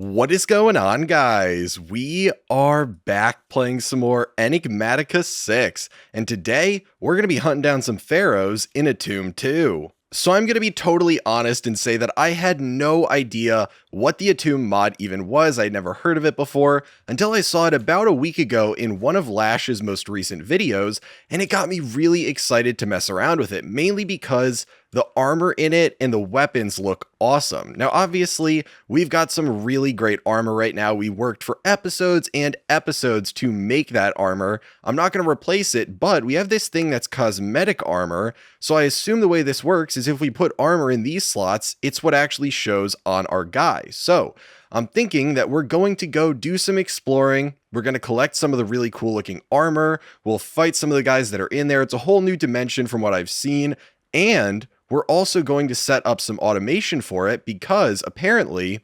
What is going on, guys? We are back playing some more Enigmatica 6, and today we're going to be hunting down some pharaohs in Atum 2. So I'm going to be totally honest and say that I had no idea what the Attuned Mod even was. I'd never heard of it before until I saw it about a week ago in one of Lash's most recent videos, and it got me really excited to mess around with it, mainly because the armor in it and the weapons look awesome. Now, obviously, we've got some really great armor right now. We worked for episodes and episodes to make that armor. I'm not going to replace it, but we have this thing that's Cosmetic Armor. So I assume the way this works is if we put armor in these slots, it's what actually shows on our guy. So I'm thinking that we're going to go do some exploring. We're going to collect some of the really cool looking armor. We'll fight some of the guys that are in there. It's a whole new dimension from what I've seen. And we're also going to set up some automation for it because apparently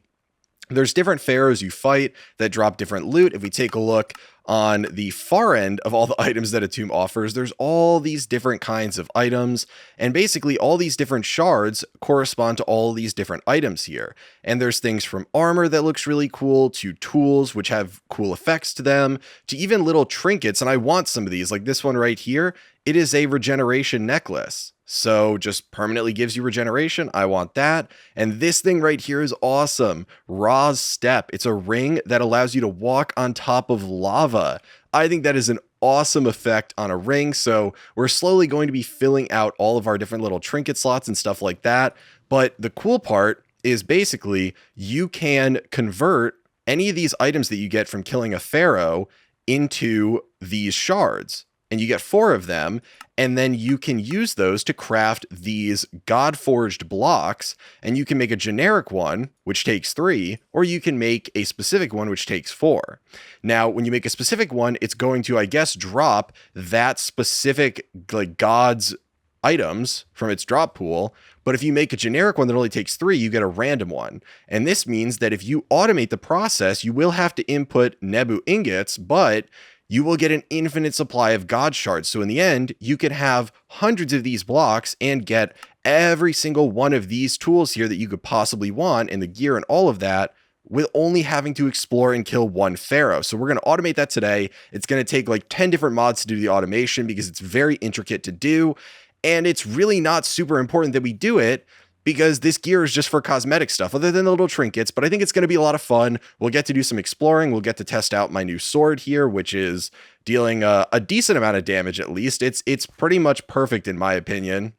there's different pharaohs you fight that drop different loot. If we take a look on the far end of all the items that Atum offers, there's all these different kinds of items, and basically all these different shards correspond to all these different items here. And there's things from armor that looks really cool, to tools which have cool effects to them, to even little trinkets, and I want some of these, like this one right here. It is a Regeneration Necklace. So just permanently gives you regeneration. I want that. And this thing right here is awesome. Ra's Step. It's a ring that allows you to walk on top of lava. I think that is an awesome effect on a ring. So we're slowly going to be filling out all of our different little trinket slots and stuff like that. But the cool part is basically you can convert any of these items that you get from killing a pharaoh into these shards. And you get 4 of them, and then you can use those to craft these God-forged blocks, and you can make a generic one, which takes 3, or you can make a specific one, which takes 4. Now, when you make a specific one, it's going to, I guess, drop that specific, like, God's items from its drop pool, but if you make a generic one that only takes 3, you get a random one. And this means that if you automate the process, you will have to input Nebu ingots, but you will get an infinite supply of Godshards. So in the end, you could have hundreds of these blocks and get every single one of these tools here that you could possibly want, and the gear and all of that, with only having to explore and kill one pharaoh. So we're going to automate that today. It's going to take like 10 different mods to do the automation because it's very intricate to do. And it's really not super important that we do it, because this gear is just for cosmetic stuff other than the little trinkets, but I think it's going to be a lot of fun. We'll get to do some exploring. We'll get to test out my new sword here, which is dealing a decent amount of damage at least. It's pretty much perfect in my opinion.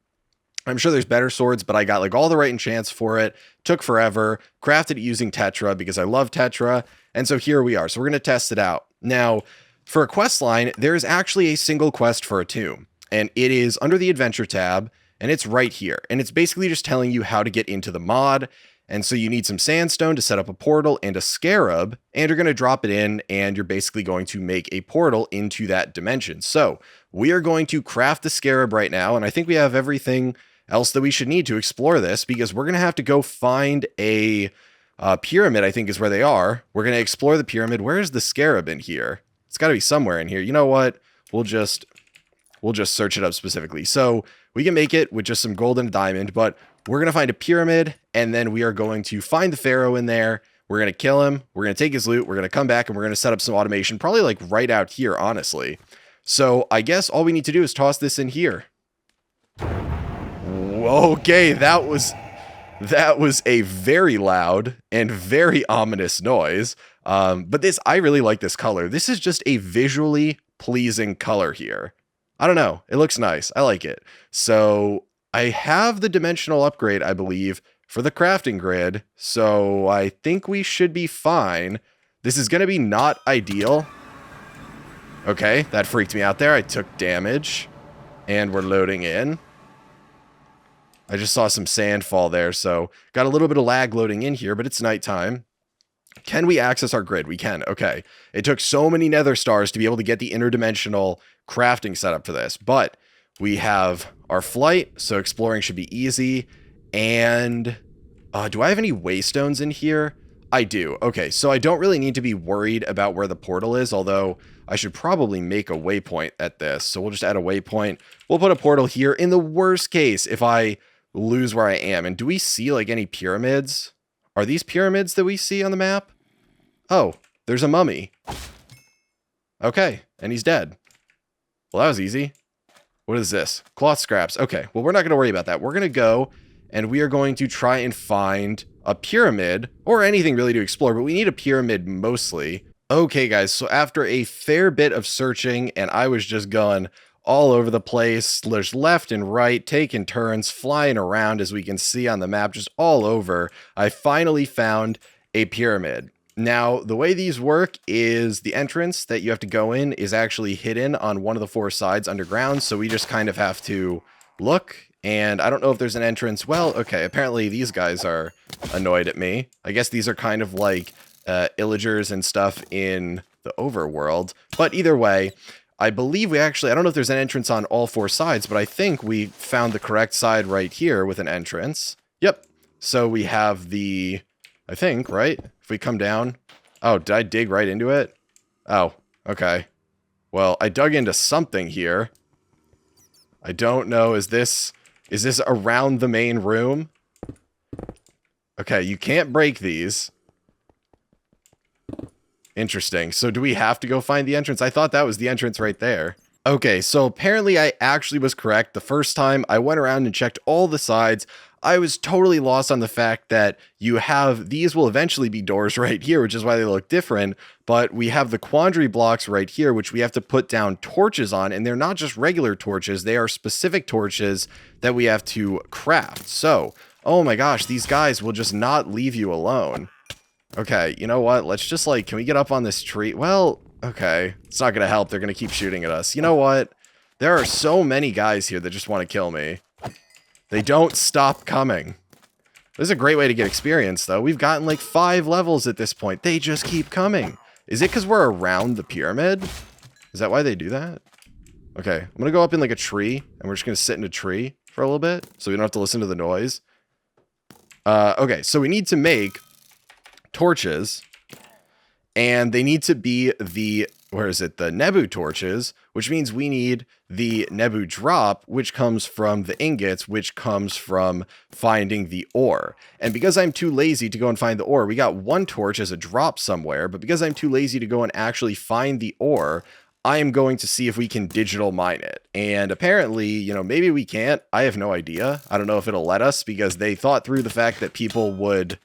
I'm sure there's better swords, but I got like all the right enchants for it. Took forever. Crafted it using Tetra because I love Tetra. And so here we are. So we're going to test it out. Now, for a quest line, there's actually a single quest for Atum, and it is under the Adventure tab. And it's right here. And it's basically just telling you how to get into the mod. And so you need some sandstone to set up a portal and a scarab. And you're going to drop it in. And you're basically going to make a portal into that dimension. So we are going to craft the scarab right now. And I think we have everything else that we should need to explore this, because we're going to have to go find a pyramid, I think is where they are. We're going to explore the pyramid. Where is the scarab in here? It's got to be somewhere in here. You know what? We'll just search it up specifically. So we can make it with just some gold and a diamond, but we're going to find a pyramid, and then we are going to find the pharaoh in there. We're going to kill him. We're going to take his loot. We're going to come back, and we're going to set up some automation, probably like right out here, honestly. So I guess all we need to do is toss this in here. Okay, that was a very loud and very ominous noise. But I really like this color. This is just a visually pleasing color here. I don't know. It looks nice. I like it. So I have the dimensional upgrade, I believe, for the crafting grid. So I think we should be fine. This is going to be not ideal. Okay, that freaked me out there. I took damage. And we're loading in. I just saw some sand fall there. So got a little bit of lag loading in here, but it's nighttime. Can we access our grid? We can. Okay. It took so many nether stars to be able to get the interdimensional crafting setup for this, but we have our flight, so exploring should be easy. And do I have any waystones in here? I do. Okay, so I don't really need to be worried about where the portal is, although I should probably make a waypoint at this. So we'll just add a waypoint. We'll put a portal here in the worst case if I lose where I am. And do we see like any pyramids? Are these pyramids that we see on the map? Oh, there's a mummy. Okay, and he's dead. Well, that was easy. What is this? Cloth scraps. Okay, well, we're not going to worry about that. We're going to go, and we are going to try and find a pyramid, or anything really to explore, but we need a pyramid mostly. Okay, guys, so after a fair bit of searching, and I was just going all over the place, there's left and right, taking turns, flying around, as we can see on the map, just all over, I finally found a pyramid. Now, the way these work is the entrance that you have to go in is actually hidden on one of the 4 sides underground, so we just kind of have to look, and I don't know if there's an entrance. Well, okay, apparently these guys are annoyed at me. I guess these are kind of like illagers and stuff in the overworld, but either way, I believe we actually, I don't know if there's an entrance on all 4 sides, but I think we found the correct side right here with an entrance. Yep, so we have the... I think, right? If we come down... Oh, did I dig right into it? Oh, okay. Well, I dug into something here. I don't know, is this around the main room? Okay, you can't break these. Interesting. So do we have to go find the entrance? I thought that was the entrance right there. Okay, so apparently I actually was correct. The first time I went around and checked all the sides, I was totally lost on the fact that you have, these will eventually be doors right here, which is why they look different, but we have the quandary blocks right here, which we have to put down torches on, and they're not just regular torches, they are specific torches that we have to craft. So, oh my gosh, these guys will just not leave you alone. Okay, you know what, let's just like, can we get up on this tree? Well, okay, it's not gonna help, they're gonna keep shooting at us. You know what, there are so many guys here that just want to kill me. They don't stop coming. This is a great way to get experience, though. We've gotten like 5 levels at this point. They just keep coming. Is it because we're around the pyramid? Is that why they do that? Okay, I'm going to go up in like a tree, and we're just going to sit in a tree for a little bit, so we don't have to listen to the noise. Okay, so we need to make torches, and they need to be the... Where is it? The Nebu torches, which means we need the Nebu drop, which comes from the ingots, which comes from finding the ore. And because I'm too lazy to go and find the ore, we got 1 torch as a drop somewhere, but because I'm too lazy to go and actually find the ore, I am going to see if we can digital mine it. And apparently, you know, maybe we can't. I have no idea. I don't know if it'll let us, because they thought through the fact that people would...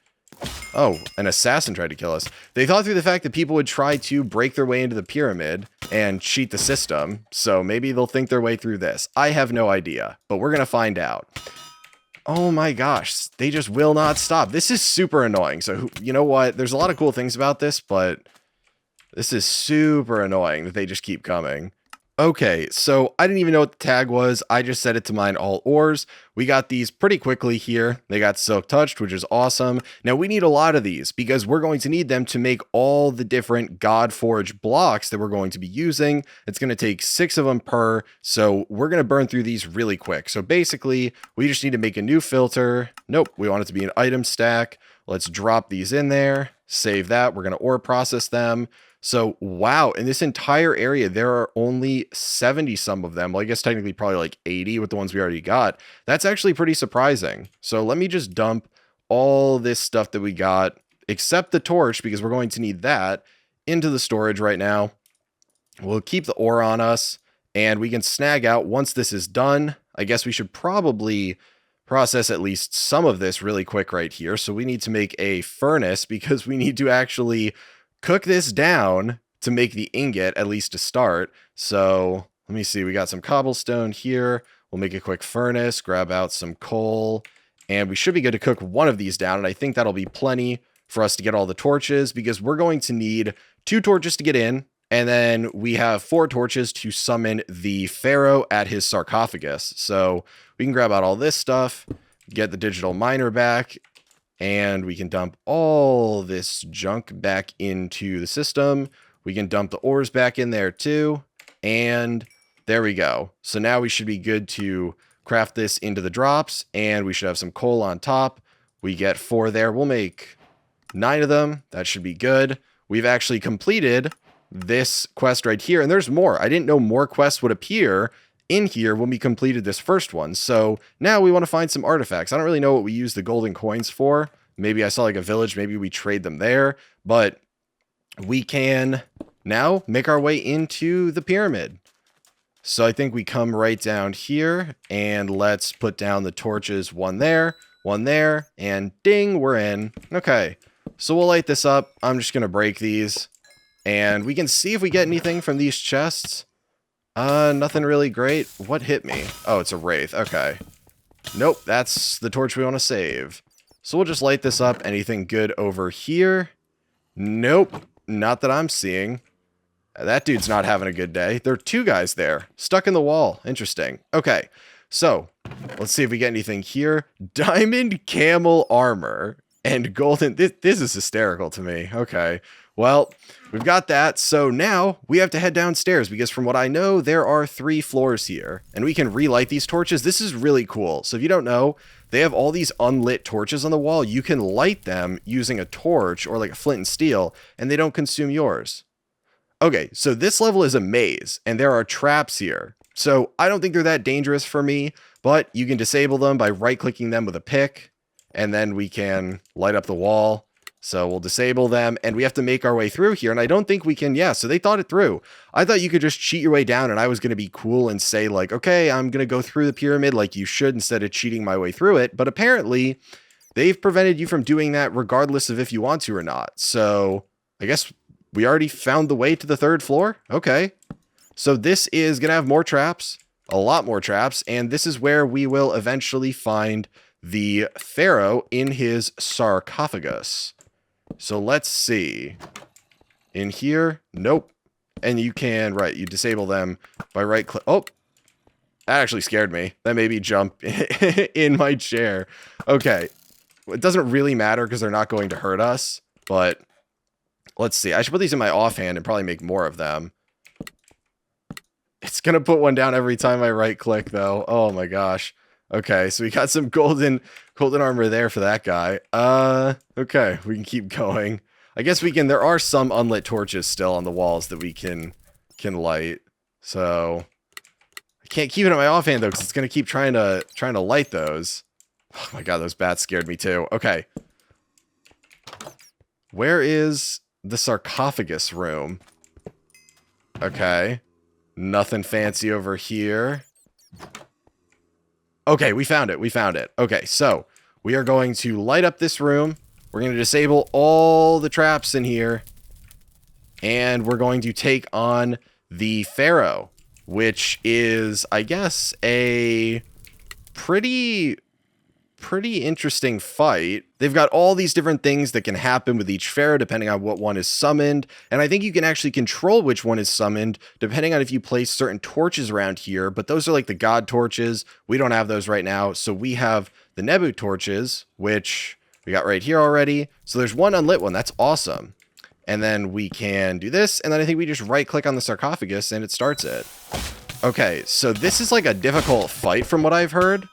Oh, an assassin tried to kill us. They thought through the fact that people would try to break their way into the pyramid and cheat the system, so maybe they'll think their way through this. I have no idea, but we're gonna find out. Oh my gosh, they just will not stop. This is super annoying. So, you know what? There's a lot of cool things about this, but this is super annoying that they just keep coming. Okay, so I didn't even know what the tag was. I just set it to mine all ores. We got these pretty quickly here. They got silk touched, which is awesome. Now we need a lot of these because we're going to need them to make all the different God Forge blocks that we're going to be using. It's going to take 6 of them per, so we're going to burn through these really quick. So basically, we just need to make a new filter. Nope, we want it to be an item stack. Let's drop these in there, save that. We're going to ore process them. So, wow, in this entire area, there are only 70 some of them. Well, I guess technically probably like 80 with the ones we already got. That's actually pretty surprising. So let me just dump all this stuff that we got, except the torch, because we're going to need that, into the storage right now. We'll keep the ore on us, and we can snag out once this is done. I guess we should probably process at least some of this really quick right here. So we need to make a furnace, because we need to actually cook this down to make the ingot, at least to start. So let me see, we got some cobblestone here. We'll make a quick furnace, grab out some coal, and we should be good to cook one of these down. And I think that'll be plenty for us to get all the torches, because we're going to need 2 torches to get in. And then we have 4 torches to summon the pharaoh at his sarcophagus. So we can grab out all this stuff, get the digital miner back, and we can dump all this junk back into the system. We can dump the ores back in there too. And there we go. So now we should be good to craft this into the drops, and we should have some coal on top. We get 4 there. We'll make 9 of them. That should be good. We've actually completed this quest right here, and there's more. I didn't know more quests would appear in here when we completed this first one. So now we want to find some artifacts. I don't really know what we use the golden coins for. Maybe I saw like a village, maybe we trade them there, but we can now make our way into the pyramid. So I think we come right down here, and let's put down the torches. One there, and ding, we're in. Okay, so we'll light this up. I'm just going to break these, and we can see if we get anything from these chests. Nothing really great. What hit me? Oh, it's a wraith. Okay. Nope, that's the torch we want to save. So we'll just light this up. Anything good over here? Nope, not that I'm seeing. That dude's not having a good day. There are two guys there, stuck in the wall. Interesting. Okay, so let's see if we get anything here. Diamond Camel Armor and golden... This is hysterical to me. Okay, well, we've got that. So now we have to head downstairs because from what I know, there are 3 floors here. And we can relight these torches. This is really cool. So if you don't know, they have all these unlit torches on the wall. You can light them using a torch or like a flint and steel, and they don't consume yours. Okay, so this level is a maze, and there are traps here. So I don't think they're that dangerous for me, but you can disable them by right-clicking them with a pick, and then we can light up the wall. So we'll disable them, and we have to make our way through here, and I don't think we can... Yeah, so they thought it through. I thought you could just cheat your way down, and I was going to be cool and say, like, okay, I'm going to go through the pyramid like you should instead of cheating my way through it, but apparently they've prevented you from doing that regardless of if you want to or not. So I guess... we already found the way to the 3rd floor? Okay. So this is going to have more traps, a lot more traps, and this is where we will eventually find the pharaoh in his sarcophagus. So let's see. In here? Nope. And you can, right, you disable them by right click. Oh, that actually scared me. That made me jump in my chair. Okay. It doesn't really matter because they're not going to hurt us, but... let's see. I should put these in my offhand and probably make more of them. It's going to put one down every time I right click though. Oh my gosh. Okay, so we got some golden armor there for that guy. Okay, we can keep going. I guess we can... there are some unlit torches still on the walls that we can light. So I can't keep it in my offhand though because it's going to keep trying to light those. Oh my god, those bats scared me too. Okay. Where is the sarcophagus room? Okay. Nothing fancy over here. Okay, we found it. We found it. Okay, so we are going to light up this room. We're going to disable all the traps in here. And we're going to take on the pharaoh, which is, I guess, a pretty interesting fight. They've got all these different things that can happen with each pharaoh depending on what one is summoned, and I think you can actually control which one is summoned depending on if you place certain torches around here, but those are like the god torches. We don't have those right now, so we have the Nebu torches, which we got right here already. So there's one unlit one. That's awesome. And then we can do this, and then I think we just right click on the sarcophagus and it starts it. Okay, so this is like a difficult fight from what I've heard.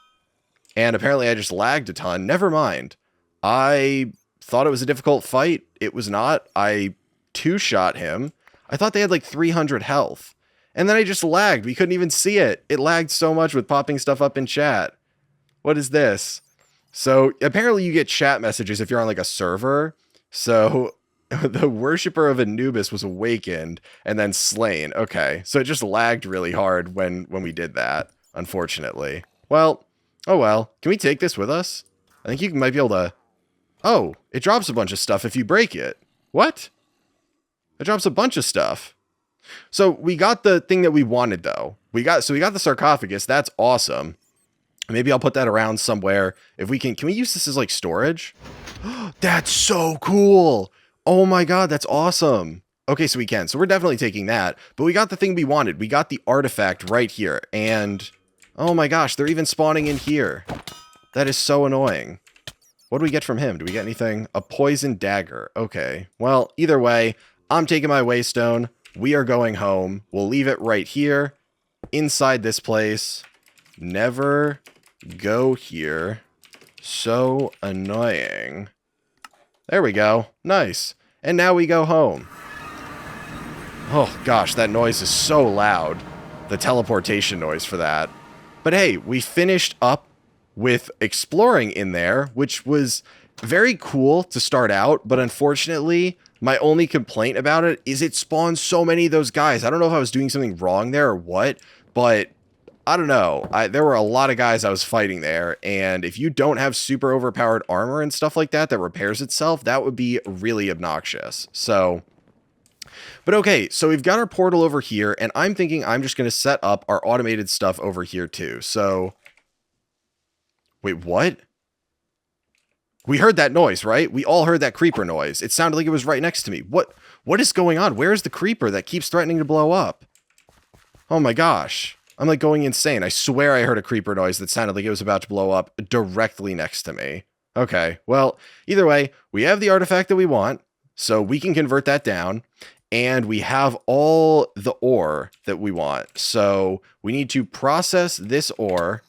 And apparently I just lagged a ton. Never mind. I thought it was a difficult fight. It was not. I two-shot him. I thought they had like 300 health. And then I just lagged. We couldn't even see it. It lagged so much with popping stuff up in chat. What is this? So apparently you get chat messages if you're on like a server. So the worshipper of Anubis was awakened and then slain. Okay. So it just lagged really hard when we did that, unfortunately. Well... oh well, can we take this with us? I think you might be able to... oh, it drops a bunch of stuff if you break it. What? It drops a bunch of stuff. So we got the thing that we wanted though. We got the sarcophagus. That's awesome. Maybe I'll put that around somewhere. If we can we use this as like storage? That's so cool. Oh my god, that's awesome. Okay, so we can. So we're definitely taking that. But we got the thing we wanted. We got the artifact right here. And... oh my gosh, they're even spawning in here. That is so annoying. What do we get from him? Do we get anything? A poison dagger. Okay. Well, either way, I'm taking my waystone. We are going home. We'll leave it right here. Inside this place. Never go here. So annoying. There we go. Nice. And now we go home. Oh gosh, that noise is so loud. The teleportation noise for that. But hey, we finished up with exploring in there, which was very cool to start out, but unfortunately, My only complaint about it is it spawns so many of those guys. I don't know if I was doing something wrong there or what, but I don't know. There were a lot of guys I was fighting there, and if you don't have super overpowered armor and stuff like that that repairs itself, that would be really obnoxious. So, but okay, so we've got our portal over here, and I'm thinking I'm just going to set up our automated stuff over here too. So, wait, what? We heard that noise, right? We all heard that creeper noise. It sounded like it was right next to me. What is going on? Where's the creeper that keeps threatening to blow up? Oh my gosh. I'm like going insane. I swear I heard a creeper noise that sounded like it was about to blow up directly next to me. Okay, well, either way, we have the artifact that we want, so we can convert that down, and we have all the ore that we want. So we need to process this ore.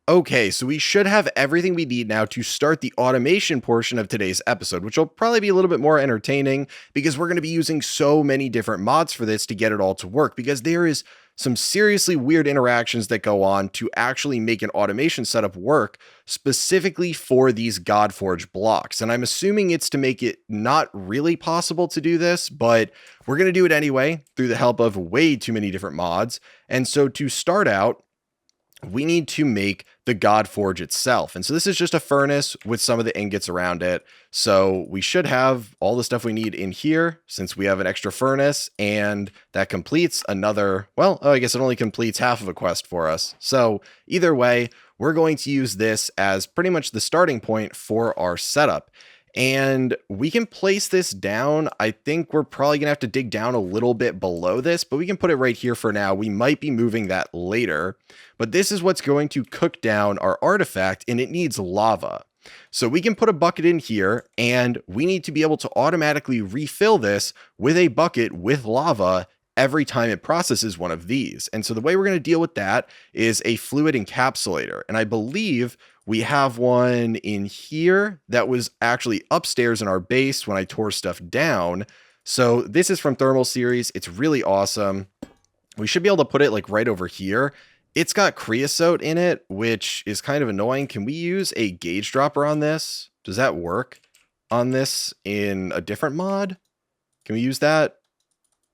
Okay, so we should have everything we need now to start the automation portion of today's episode, which will probably be a little bit more entertaining because we're going to be using so many different mods for this to get it all to work, because there is some seriously weird interactions that go on to actually make an automation setup work specifically for these Godforge blocks. And I'm assuming it's to make it not really possible to do this, but we're going to do it anyway through the help of way too many different mods. And so to start out, we need to make the Godforge itself. And so this is just a furnace with some of the ingots around it. So we should have all the stuff we need in here since we have an extra furnace, and that completes another, well, I guess it only completes half of a quest for us. So either way, we're going to use this as pretty much the starting point for our setup. And we can place this down. I think we're probably going to have to dig down a little bit below this, but we can put it right here for now. We might be moving that later, but this is what's going to cook down our artifact, and it needs lava. So we can put a bucket in here, and we need to be able to automatically refill this with a bucket with lava every time it processes one of these. And so the way we're going to deal with that is a fluid encapsulator. And I believe we have one in here that was actually upstairs in our base when I tore stuff down. So this is from Thermal Series. It's really awesome. We should be able to put it like right over here. It's got creosote in it, which is kind of annoying. Can we use a gauge dropper on this? Does that work on this in a different mod? Can we use that?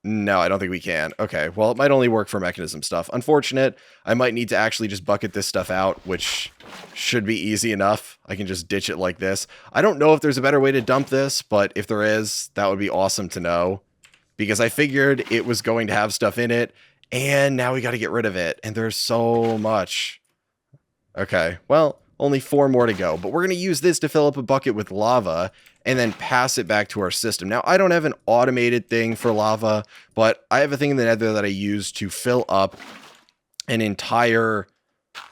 No, I don't think we can. Okay, well, it might only work for mechanism stuff. Unfortunate. I might need to actually just bucket this stuff out, which should be easy enough. I can just ditch it like this. I don't know if there's a better way to dump this, but if there is, that would be awesome to know, because I figured it was going to have stuff in it, and now we got to get rid of it, and there's so much. Okay, well, only 4 more to go, but we're going to use this to fill up a bucket with lava and then pass it back to our system. Now, I don't have an automated thing for lava, but I have a thing in the Nether that I use to fill up an entire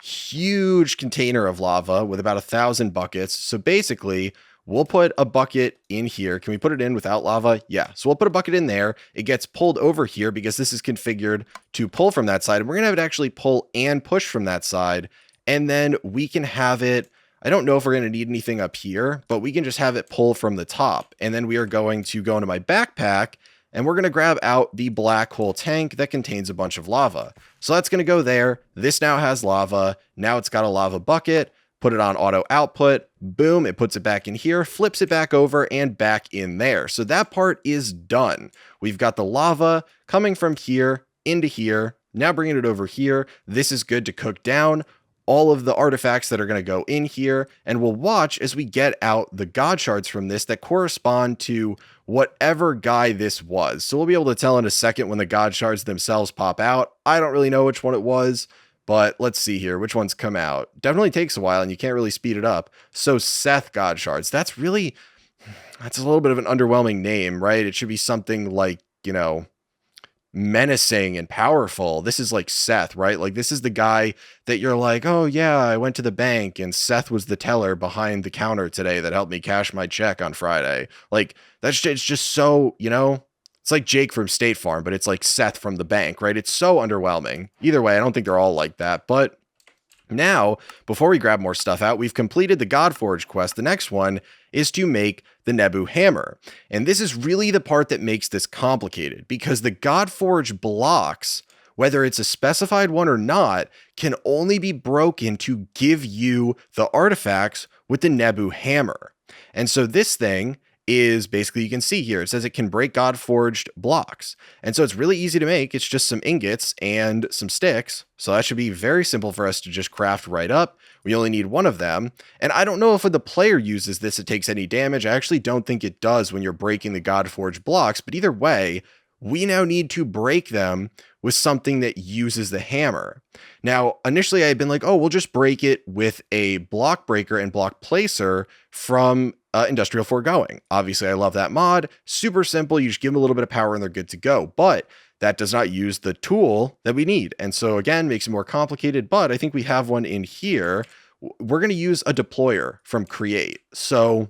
huge container of lava with about 1,000 buckets. So basically, we'll put a bucket in here. Can we put it in without lava? Yeah. So we'll put a bucket in there. It gets pulled over here because this is configured to pull from that side. And we're going to have it actually pull and push from that side. And then we can have it, I don't know if we're going to need anything up here, but we can just have it pull from the top. And then we are going to go into my backpack, and we're going to grab out the black hole tank that contains a bunch of lava. So that's going to go there. This now has lava. Now it's got a lava bucket. Put it on auto output. Boom, it puts it back in here, flips it back over and back in there. So that part is done. We've got the lava coming from here into here. Now bringing it over here. This is good to cook down all of the artifacts that are going to go in here, and we'll watch as we get out the Godshards from this that correspond to whatever guy this was. So we'll be able to tell in a second when the Godshards themselves pop out. I don't really know which one it was, but let's see here. Which ones come out? Definitely takes a while, and you can't really speed it up. So Seth Godshards. That's a little bit of an underwhelming name, right? It should be something like, you know, menacing and powerful. This is like Seth, right? Like this is the guy that you're like, oh yeah, I went to the bank and Seth was the teller behind the counter today that helped me cash my check on Friday. Like it's just so, you know, it's like Jake from State Farm, but it's like Seth from the bank, right? It's so underwhelming. Either way, I don't think they're all like that, but now, before we grab more stuff out, we've completed the Godforge quest. The next one is to make the Nebu hammer. And this is really the part that makes this complicated, because the Godforge blocks, whether it's a specified one or not, can only be broken to give you the artifacts with the Nebu hammer. And so this thing is basically, you can see here, it says it can break God-forged blocks. And so it's really easy to make. It's just some ingots and some sticks. So that should be very simple for us to just craft right up. We only need one of them. And I don't know if when the player uses this, it takes any damage. I actually don't think it does when you're breaking the God-forged blocks. But either way, we now need to break them with something that uses the hammer. Now, initially I had been like, oh, we'll just break it with a block breaker and block placer from Industrial Foregoing. Obviously, I love that mod. Super simple. You just give them a little bit of power and they're good to go. But that does not use the tool that we need. And so again, makes it more complicated, but I think we have one in here. We're going to use a deployer from Create. So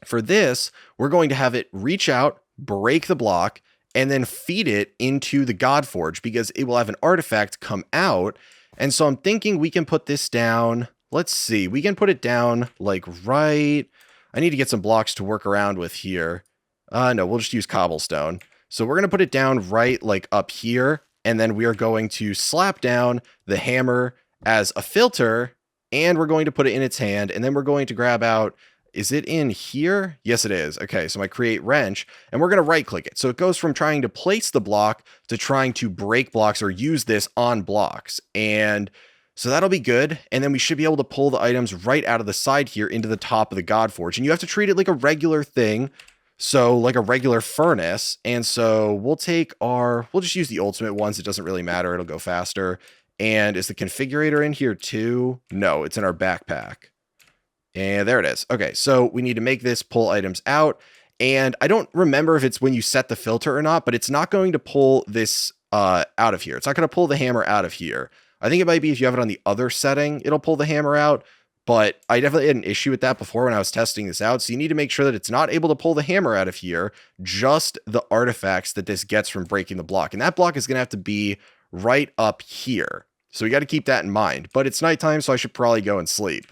for this, we're going to have it reach out, break the block, and then feed it into the Godforge because it will have an artifact come out. And so I'm thinking we can put this down. Let's see. We can put it down like right. I need to get some blocks to work around with here. No, we'll just use cobblestone. So we're going to put it down right like up here. And then we are going to slap down the hammer as a filter. And we're going to put it in its hand. And then we're going to grab out, is it in here? Yes, it is. Okay, so my create wrench, and we're going to right click it. So it goes from trying to place the block to trying to break blocks or use this on blocks. And so that'll be good. And then we should be able to pull the items right out of the side here into the top of the Godforge. And you have to treat it like a regular thing. So like a regular furnace. And so we'll just use the ultimate ones. It doesn't really matter. It'll go faster. And is the configurator in here too? No, it's in our backpack. And there it is. Okay, so we need to make this pull items out. And I don't remember if it's when you set the filter or not, but it's not going to pull this out of here. It's not going to pull the hammer out of here. I think it might be if you have it on the other setting, it'll pull the hammer out. But I definitely had an issue with that before when I was testing this out. So you need to make sure that it's not able to pull the hammer out of here, just the artifacts that this gets from breaking the block. And that block is going to have to be right up here. So we got to keep that in mind. But it's nighttime, so I should probably go and sleep.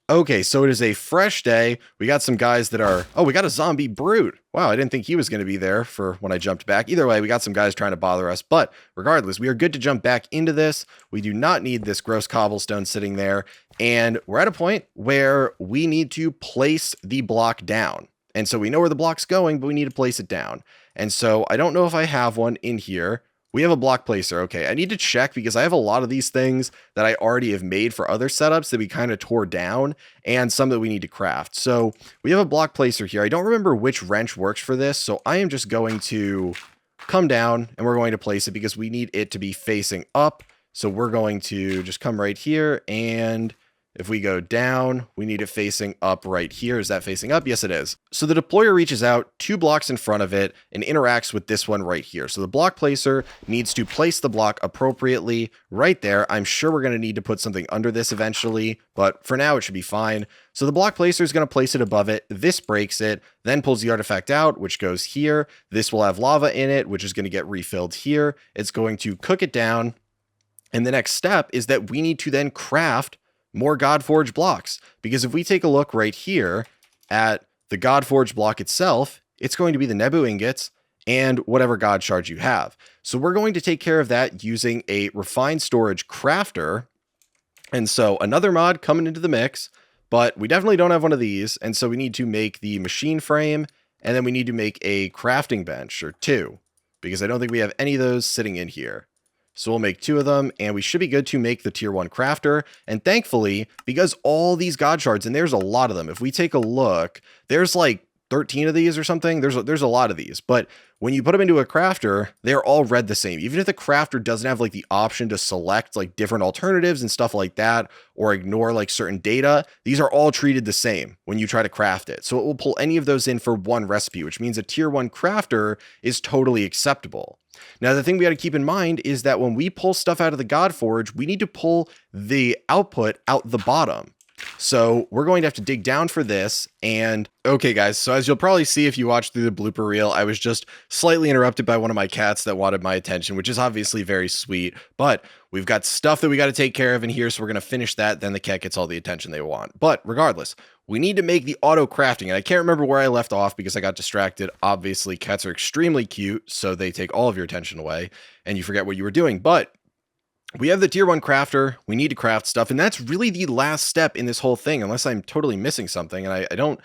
Okay, so it is a fresh day. We got some guys that are... Oh, we got a zombie brute. Wow, I didn't think he was going to be there for when I jumped back. Either way, we got some guys trying to bother us. But regardless, we are good to jump back into this. We do not need this gross cobblestone sitting there. And we're at a point where we need to place the block down. And so we know where the block's going, but we need to place it down. And so I don't know if I have one in here. We have a block placer. Okay, I need to check because I have a lot of these things that I already have made for other setups that we kind of tore down and some that we need to craft. So we have a block placer here. I don't remember which wrench works for this. So I am just going to come down and we're going to place it because we need it to be facing up. So we're going to just come right here, and if we go down, we need it facing up right here. Is that facing up? Yes, it is. So the deployer reaches out 2 blocks in front of it and interacts with this one right here. So the block placer needs to place the block appropriately right there. I'm sure we're going to need to put something under this eventually, but for now it should be fine. So the block placer is going to place it above it. This breaks it, then pulls the artifact out, which goes here. This will have lava in it, which is going to get refilled here. It's going to cook it down. And the next step is that we need to then craft more Godforge blocks, because if we take a look right here at the Godforge block itself, it's going to be the Nebu ingots and whatever God shards you have. So we're going to take care of that using a refined storage crafter. And so another mod coming into the mix, but we definitely don't have one of these. And so we need to make the machine frame, and then we need to make a crafting bench or 2, because I don't think we have any of those sitting in here. So we'll make 2 of them, and we should be good to make the tier 1 crafter. And thankfully, because all these God shards, and there's a lot of them, if we take a look, there's like 13 of these or something. There's a lot of these, but when you put them into a crafter, they're all read the same. Even if the crafter doesn't have like the option to select like different alternatives and stuff like that, or ignore like certain data, these are all treated the same when you try to craft it. So it will pull any of those in for one recipe, which means a tier 1 crafter is totally acceptable. Now, the thing we got to keep in mind is that when we pull stuff out of the Godforge, we need to pull the output out the bottom. So we're going to have to dig down for this. And okay, guys, so as you'll probably see if you watch through the blooper reel, I was just slightly interrupted by one of my cats that wanted my attention, which is obviously very sweet, but we've got stuff that we got to take care of in here. So we're going to finish that. Then the cat gets all the attention they want. But regardless, we need to make the auto crafting. And I can't remember where I left off because I got distracted. Obviously, cats are extremely cute, so they take all of your attention away and you forget what you were doing. But we have the tier 1 crafter. We need to craft stuff. And that's really the last step in this whole thing, unless I'm totally missing something. And I don't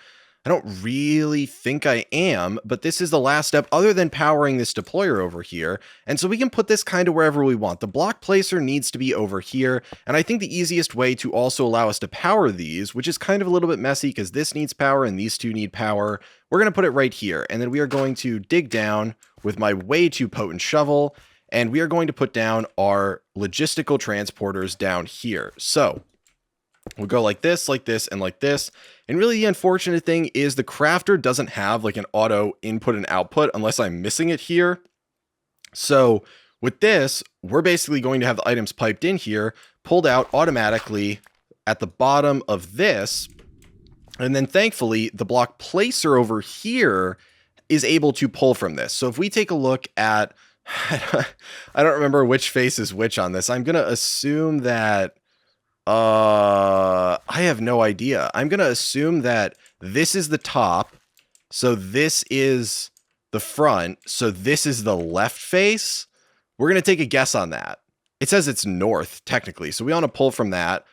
I don't really think I am, but this is the last step other than powering this deployer over here. And so we can put this kind of wherever we want. The block placer needs to be over here. And I think the easiest way to also allow us to power these, which is kind of a little bit messy because this needs power and these two need power, we're going to put it right here. And then we are going to dig down with my way too potent shovel. And we are going to put down our logistical transporters down here. So we'll go like this, and like this. And really the unfortunate thing is the crafter doesn't have like an auto input and output unless I'm missing it here. So with this, we're basically going to have the items piped in here, pulled out automatically at the bottom of this. And then thankfully the block placer over here is able to pull from this. So if we take a look at, I don't remember which face is which on this. I'm going to assume that I have no idea. I'm going to assume that this is the top. So this is the front. So this is the left face. We're going to take a guess on that. It says it's north, technically. So we want to pull from that.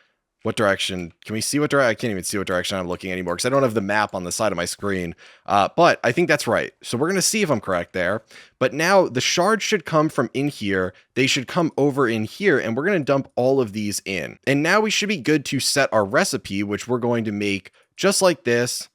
What direction? Can we see what direction? I can't even see what direction I'm looking anymore because I don't have the map on the side of my screen. But I think that's right. So we're going to see if I'm correct there. But now the shards should come from in here. They should come over in here and we're going to dump all of these in. And now we should be good to set our recipe, which we're going to make just like this,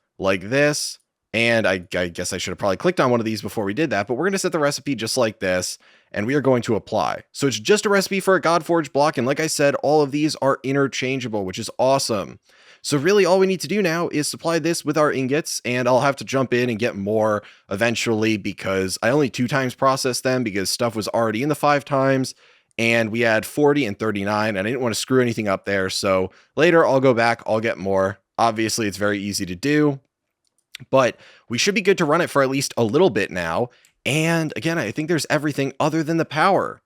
and I guess I should have probably clicked on one of these before we did that, but we're going to set the recipe just like this, and we are going to apply. So it's just a recipe for a Godforged block, and like I said, all of these are interchangeable, which is awesome. So really all we need to do now is supply this with our ingots, and I'll have to jump in and get more eventually because I only 2 times processed them because stuff was already in the 5 times, and we had 40 and 39, and I didn't want to screw anything up there, so later I'll go back, I'll get more. Obviously, it's very easy to do. But we should be good to run it for at least a little bit now. And again, I think there's everything other than the power.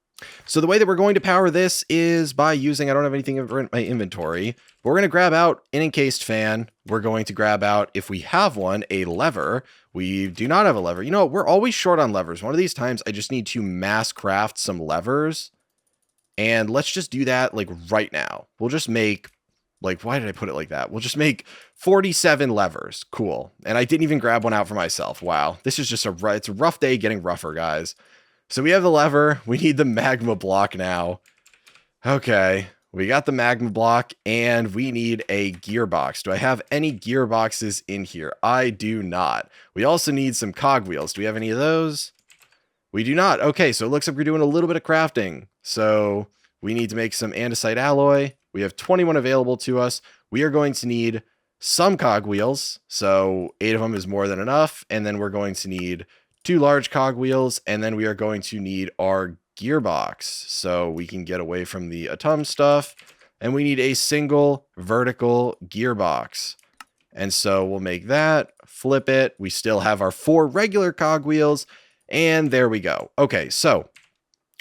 So the way that we're going to power this is by using, I don't have anything in my inventory, but we're going to grab out an encased fan. We're going to grab out, if we have one, a lever. We do not have a lever. You know, we're always short on levers. One of these times I just need to mass craft some levers. And let's just do that like right now. We'll just make, like, why did I put it like that? We'll just make 47 levers. Cool. And I didn't even grab one out for myself. Wow. This is just it's a rough day getting rougher, guys. So we have the lever. We need the magma block now. Okay. We got the magma block and we need a gearbox. Do I have any gearboxes in here? I do not. We also need some cogwheels. Do we have any of those? We do not. Okay. So it looks like we're doing a little bit of crafting. So we need to make some andesite alloy. We have 21 available to us. We are going to need some cogwheels. So 8 of them is more than enough. And then we're going to need 2 large cogwheels. And then we are going to need our gearbox so we can get away from the Atum stuff. And we need a single vertical gearbox. And so we'll make that, flip it. We still have our 4 regular cogwheels. And there we go. Okay, so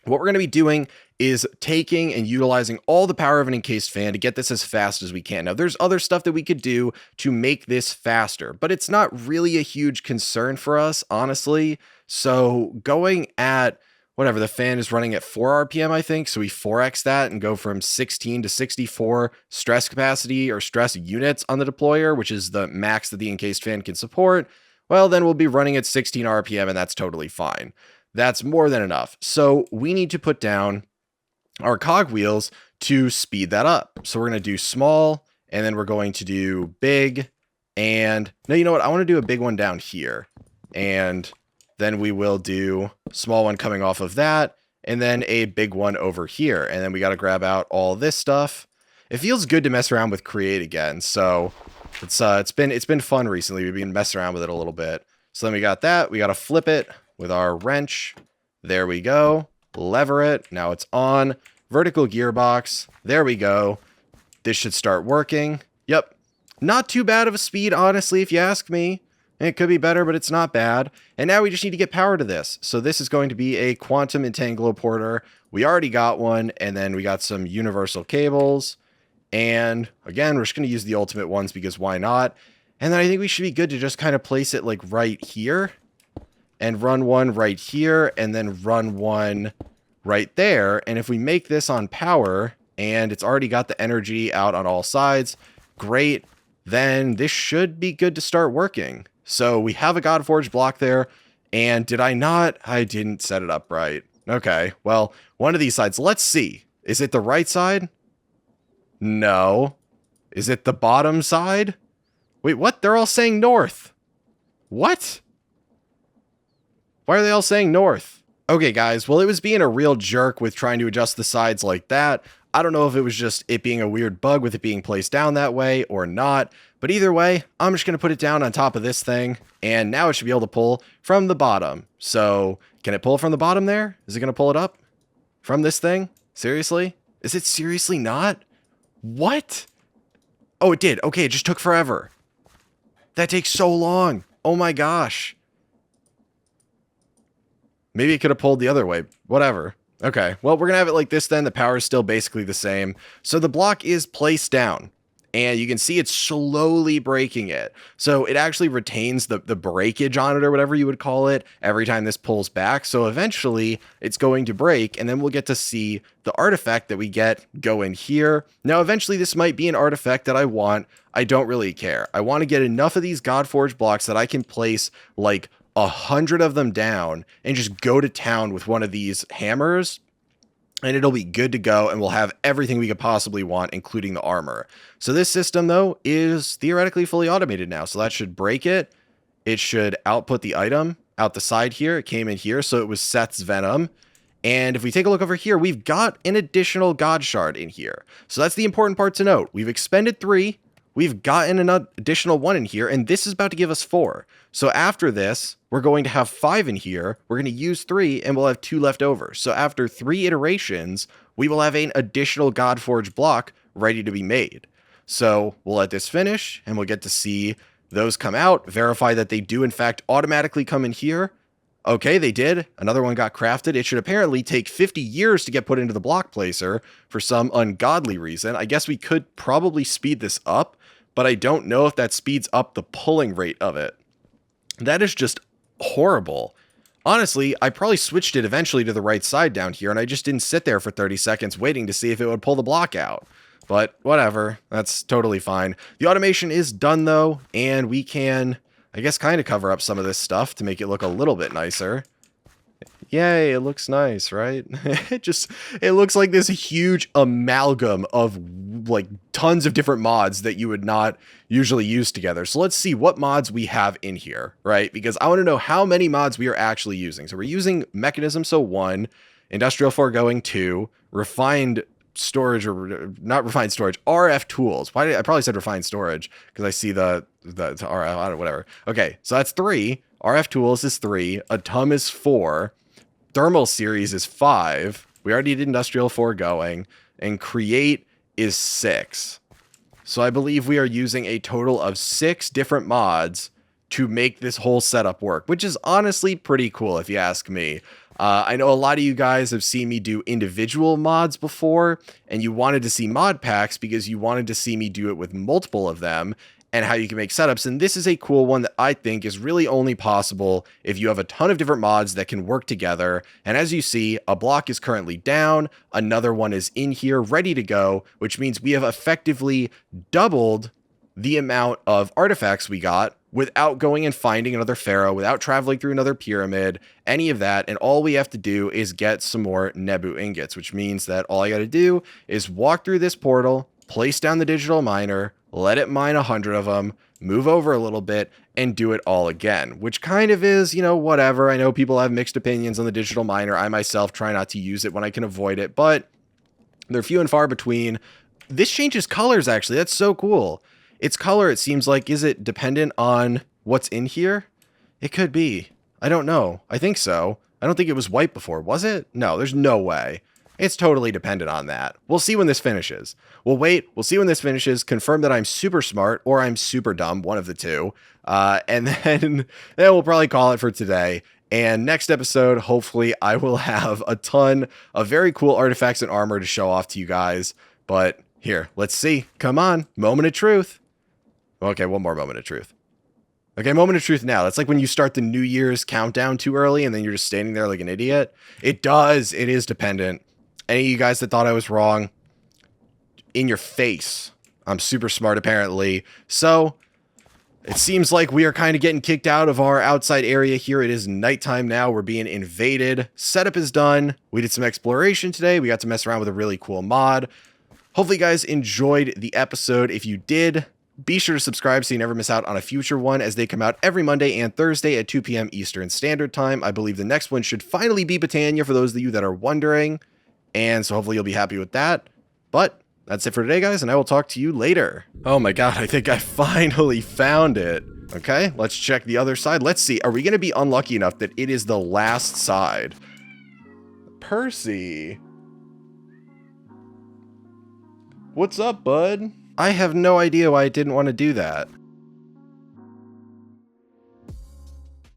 what we're going to be doing is taking and utilizing all the power of an encased fan to get this as fast as we can. Now, there's other stuff that we could do to make this faster, but it's not really a huge concern for us, honestly. So going at, whatever, the fan is running at 4 RPM, I think. So we 4x that and go from 16 to 64 stress capacity or stress units on the deployer, which is the max that the encased fan can support. Well, then we'll be running at 16 RPM and that's totally fine. That's more than enough. So we need to put down our cogwheels to speed that up. So we're going to do small, and then we're going to do big, and no, you know what? I want to do a big one down here, and then we will do small one coming off of that, and then a big one over here. And then we got to grab out all this stuff. It feels good to mess around with Create again. So it's been fun recently. We've been messing around with it a little bit. So then we got that. We got to flip it with our wrench. There we go. Lever it. Now it's on. Vertical gearbox. There we go. This should start working. Yep. Not too bad of a speed, honestly, if you ask me. It could be better, but it's not bad. And now we just need to get power to this. So this is going to be a quantum entangloporter. We already got one. And then we got some universal cables. And again, we're just going to use the ultimate ones because why not? And then I think we should be good to just kind of place it like right here. And run one right here, and then run one right there. And if we make this on power, and it's already got the energy out on all sides, great. then this should be good to start working. So we have a Godforged block there, and did I not? I didn't set it up right. Okay, well, one of these sides, let's see. Is it the right side? No. Is it the bottom side? Wait, what? They're all saying north. What? Why are they all saying north? Okay, guys, well, it was being a real jerk with trying to adjust the sides like that. I don't know if it was just it being a weird bug with it being placed down that way or not, but either way, I'm just going to put it down on top of this thing, and now it should be able to pull from the bottom. So, can it pull from the bottom there? Is it going to pull it up from this thing? Seriously? Is it seriously not? What? Oh, it did. Okay, it just took forever. That takes so long. Oh my gosh. Maybe it could have pulled the other way. Whatever. Okay, well, we're going to have it like this then. The power is still basically the same. So the block is placed down, and you can see it's slowly breaking it. So it actually retains the breakage on it, or whatever you would call it, every time this pulls back. So eventually it's going to break, and then we'll get to see the artifact that we get go in here. Now, eventually this might be an artifact that I want. I don't really care. I want to get enough of these Godforged blocks that I can place like 100 of them down and just go to town with one of these hammers, and it'll be good to go, and we'll have everything we could possibly want, including the armor. So this system, though, is theoretically fully automated now, so that should break it. It should output the item out the side here. It came in here, so it was Seth's Venom. And if we take a look over here, we've got an additional Godshard in here. So that's the important part to note. We've expended 3. We've gotten an additional 1 in here, and this is about to give us 4. So after this, we're going to have 5 in here. We're going to use 3, and we'll have 2 left over. So after 3 iterations, we will have an additional Godforged block ready to be made. So we'll let this finish, and we'll get to see those come out, verify that they do in fact automatically come in here. Okay, they did. Another one got crafted. It should apparently take 50 years to get put into the block placer for some ungodly reason. I guess we could probably speed this up, but I don't know if that speeds up the pulling rate of it. That is just horrible. Honestly, I probably switched it eventually to the right side down here, and I just didn't sit there for 30 seconds waiting to see if it would pull the block out. But whatever, that's totally fine. The automation is done though, and we can, I guess, kind of cover up some of this stuff to make it look a little bit nicer. Yay, it looks nice, right? It looks like this huge amalgam of like tons of different mods that you would not usually use together. So let's see what mods we have in here, right? Because I want to know how many mods we are actually using. So we're using Mechanism, so 1, Industrial Foregoing 2, Refined Storage, or not Refined Storage, RF Tools. Why did I probably said Refined Storage? Because I see the RF, I don't know, whatever. Okay, so that's 3. RF Tools is 3. Atum is 4. Thermal Series is 5. We already did Industrial Foregoing. And Create is 6. So I believe we are using a total of 6 different mods to make this whole setup work, which is honestly pretty cool if you ask me. I know a lot of you guys have seen me do individual mods before, and you wanted to see mod packs because you wanted to see me do it with multiple of them and how you can make setups. And this is a cool one that I think is really only possible if you have a ton of different mods that can work together. And as you see, a block is currently down, another one is in here ready to go, which means we have effectively doubled the amount of artifacts we got without going and finding another pharaoh, without traveling through another pyramid, any of that. And all we have to do is get some more Nebu ingots, which means that all I got to do is walk through this portal, place down the digital miner, let it mine 100 of them, move over a little bit, and do it all again, which kind of is, you know, whatever. I know people have mixed opinions on the digital miner. I myself try not to use it when I can avoid it, but they're few and far between. This changes colors, actually. That's so cool. Its color, it seems like, is it dependent on what's in here? It could be. I don't know. I think so. I don't think it was white before, was it? No, there's no way. It's totally dependent on that. We'll see when this finishes. We'll wait. We'll see when this finishes. Confirm that I'm super smart or I'm super dumb, one of the two. And then we'll probably call it for today. And next episode, hopefully, I will have a ton of very cool artifacts and armor to show off to you guys. But here, let's see. Come on. Moment of truth. Okay, one more moment of truth. Okay, moment of truth now. That's like when you start the New Year's countdown too early and then you're just standing there like an idiot. It does. It is dependent. Any of you guys that thought I was wrong, in your face. I'm super smart apparently. So it seems like we are kind of getting kicked out of our outside area here. It is nighttime now. We're being invaded. Setup is done. We did some exploration today. We got to mess around with a really cool mod. Hopefully you guys enjoyed the episode. If you did, be sure to subscribe so you never miss out on a future one, as they come out every Monday and Thursday at 2 p.m. Eastern Standard Time. I believe the next one should finally be Britannia for those of you that are wondering. And so hopefully you'll be happy with that. But that's it for today, guys, and I will talk to you later. Oh my god, I think I finally found it. Okay, let's check the other side. Let's see, are we going to be unlucky enough that it is the last side? Percy. What's up, bud? I have no idea why I didn't want to do that.